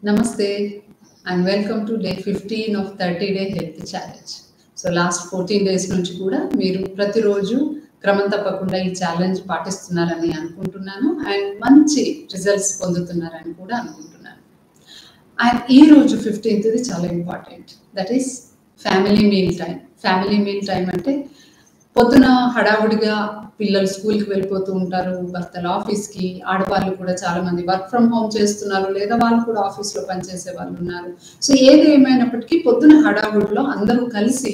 Namaste and welcome to day 15 of 30-day health challenge. So last 14 days నుంచి కూడా మీరు ప్రతిరోజు క్రమం తప్పకుండా ఈ ఛాలెంజ్ పాటిస్తున్నారని అనుకుంటున్నాను అండ్ మంచి రిజల్ట్స్ పొందుతున్నారని కూడా అనుకుంటున్నాను. అండ్ ఈ రోజు 15th చాలా important, that is family meal time. Family meal time అంటే పొద్దున హడావుడిగా పిల్లలు స్కూల్కి వెళ్ళిపోతూ ఉంటారు, భర్తలు ఆఫీస్కి, ఆడవాళ్ళు కూడా చాలా మంది వర్క్ ఫ్రమ్ హోమ్ చేస్తున్నారు, లేదా వాళ్ళు కూడా ఆఫీస్లో పనిచేసే వాళ్ళు ఉన్నారు. సో ఏది ఏమైనప్పటికీ పొద్దున హడావుడిలో అందరూ కలిసి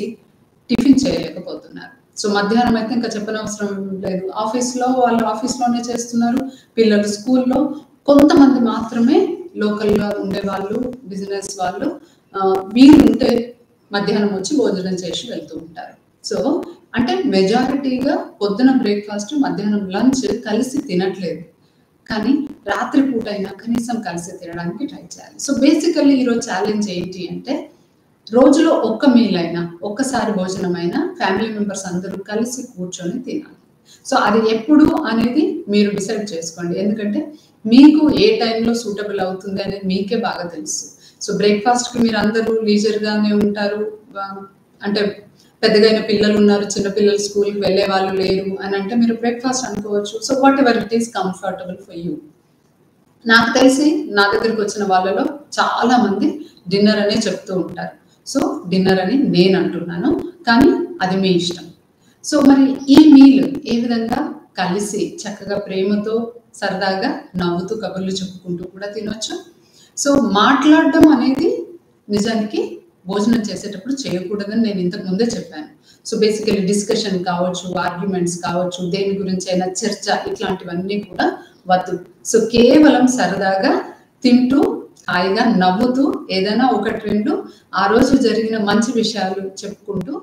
టిఫిన్ చేయలేకపోతున్నారు. సో మధ్యాహ్నం అయితే ఇంకా చెప్పనవసరం లేదు, ఆఫీస్లో వాళ్ళు ఆఫీస్లోనే చేస్తున్నారు, పిల్లలు స్కూల్లో, కొంతమంది మాత్రమే లోకల్గా ఉండే వాళ్ళు, బిజినెస్ వాళ్ళు వీలు ఉంటే మధ్యాహ్నం వచ్చి భోజనం చేసి వెళ్తూ ఉంటారు. సో అంటే మెజారిటీగా పొద్దున బ్రేక్ఫాస్ట్, మధ్యాహ్నం లంచ్ కలిసి తినట్లేదు, కానీ రాత్రి పూట అయినా కనీసం కలిసి తినడానికి ట్రై చేయాలి. సో బేసికల్లీ ఈరోజు ఛాలెంజ్ ఏంటి అంటే రోజులో ఒక్క మీల్ అయినా, ఒక్కసారి భోజనం అయినా ఫ్యామిలీ మెంబర్స్ అందరూ కలిసి కూర్చొని తినాలి. సో అది ఎప్పుడు అనేది మీరు డిసైడ్ చేసుకోండి, ఎందుకంటే మీకు ఏ టైంలో సూటబుల్ అవుతుంది అనేది మీకే బాగా తెలుసు. సో బ్రేక్ఫాస్ట్కి మీరు అందరూ లీజర్గానే ఉంటారు, అంటే పెద్దగైన పిల్లలు ఉన్నారు, చిన్న పిల్లలు స్కూల్కి వెళ్ళే వాళ్ళు లేరు అని అంటే మీరు బ్రేక్ఫాస్ట్ అనుకోవచ్చు. So what ever it is comfortable for you. నాకు తెలిసి నా దగ్గరికి వచ్చిన వాళ్ళలో చాలా మంది డిన్నర్ అనే చెప్తూ ఉంటారు. సో డిన్నర్ అని నేను అంటున్నాను, కానీ అది మీ ఇష్టం. సో మరి ఈ మీల్ ఏ విధంగా కలిసి చక్కగా ప్రేమతో సరదాగా నవ్వుతూ కబుర్లు చెప్పుకుంటూ కూడా తినొచ్చు. సో మాట్లాడడం అనేది నిజానికి భోజనం చేసేటప్పుడు చేయకూడదని నేను ఇంతకు ముందే చెప్పాను. సో బేసికలీ డిస్కషన్ కావచ్చు, ఆర్గ్యుమెంట్స్ కావచ్చు, దేని గురించి అయినా చర్చ, ఇట్లాంటివన్నీ కూడా వద్దు. సో కేవలం సరదాగా తింటూ హాయిగా నవ్వుతూ ఏదైనా ఒకటి రెండు ఆ రోజు జరిగిన మంచి విషయాలు చెప్పుకుంటూ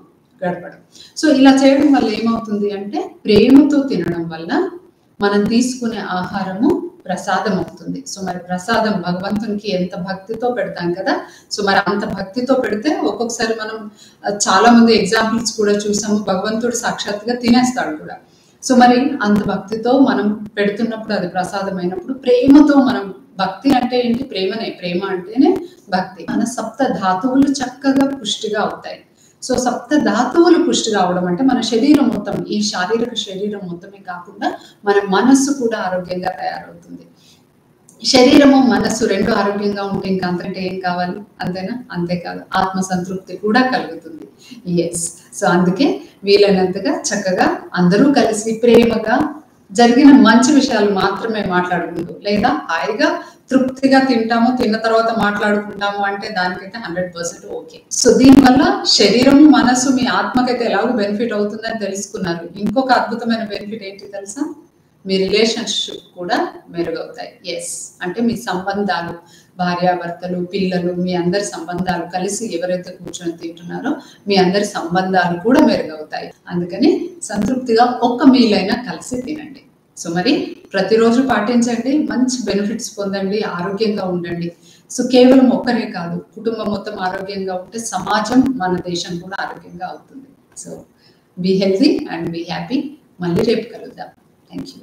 గడపడం. సో ఇలా చేయడం వల్ల ఏమవుతుంది అంటే ప్రేమతో తినడం వల్ల మనం తీసుకునే ఆహారము ప్రసాదం అవుతుంది. సో మరి ప్రసాదం భగవంతునికి ఎంత భక్తితో పెడతాం కదా. సో మరి అంత భక్తితో పెడితే ఒక్కొక్కసారి మనం చాలా మంది ఎగ్జాంపుల్స్ కూడా చూసాము, భగవంతుడు సాక్షాత్తుగా తినేస్తాడు కూడా. సో మరి అంత భక్తితో మనం పెడుతున్నప్పుడు అది ప్రసాదం అయినప్పుడు ప్రేమతో మనం, భక్తి అంటే ఏంటి, ప్రేమనే, ప్రేమ అంటేనే భక్తి. మన సప్త ధాతువులు చక్కగా పుష్టిగా అవుతాయి. సో సప్త ధాతువులు పుష్టిగా అవడం అంటే మన శరీరం మొత్తం, ఈ శారీరక శరీరం మొత్తమే కాకుండా మన మనస్సు కూడా ఆరోగ్యంగా తయారవుతుంది. శరీరము మనస్సు రెండు ఆరోగ్యంగా ఉంటే ఇంకా అంతకంటే ఏం కావాలి, అంతేనా? అంతేకాదు, ఆత్మ సంతృప్తి కూడా కలుగుతుంది. ఎస్. సో అందుకే వీలైనంతగా చక్కగా అందరూ కలిసి ప్రేమగా జరిగిన మంచి విషయాలు మాత్రమే మాట్లాడుకుంటూ, లేదా హాయిగా తృప్తిగా తింటాము, తిన్న తర్వాత మాట్లాడుకుంటాము అంటే దానికైతే 100% ఓకే. సో దీనివల్ల శరీరము, మనసు, మీ ఆత్మకైతే ఎలాగో బెనిఫిట్ అవుతుందని తెలుసుకున్నారు. ఇంకొక అద్భుతమైన బెనిఫిట్ ఏంటి తెలుసా? మీ రిలేషన్షిప్ కూడా మెరుగవుతాయి. ఎస్, అంటే మీ సంబంధాలు, భార్యాభర్తలు, పిల్లలు, మీ అందరి సంబంధాలు కలిసి ఎవరైతే కూర్చొని తింటున్నారో మీ అందరి సంబంధాలు కూడా మెరుగవుతాయి. అందుకని సంతృప్తిగా ఒక్క మీల్ అయినా కలిసి తినండి. సో మరి ప్రతిరోజు పాటించండి, మంచి బెనిఫిట్స్ పొందండి, ఆరోగ్యంగా ఉండండి. సో కేవలం ఒక్కరే కాదు, కుటుంబం మొత్తం ఆరోగ్యంగా ఉంటే సమాజం, మన దేశం కూడా ఆరోగ్యంగా అవుతుంది. So be healthy and be happy. మళ్ళీ రేపు కలుద్దాం. Thank you.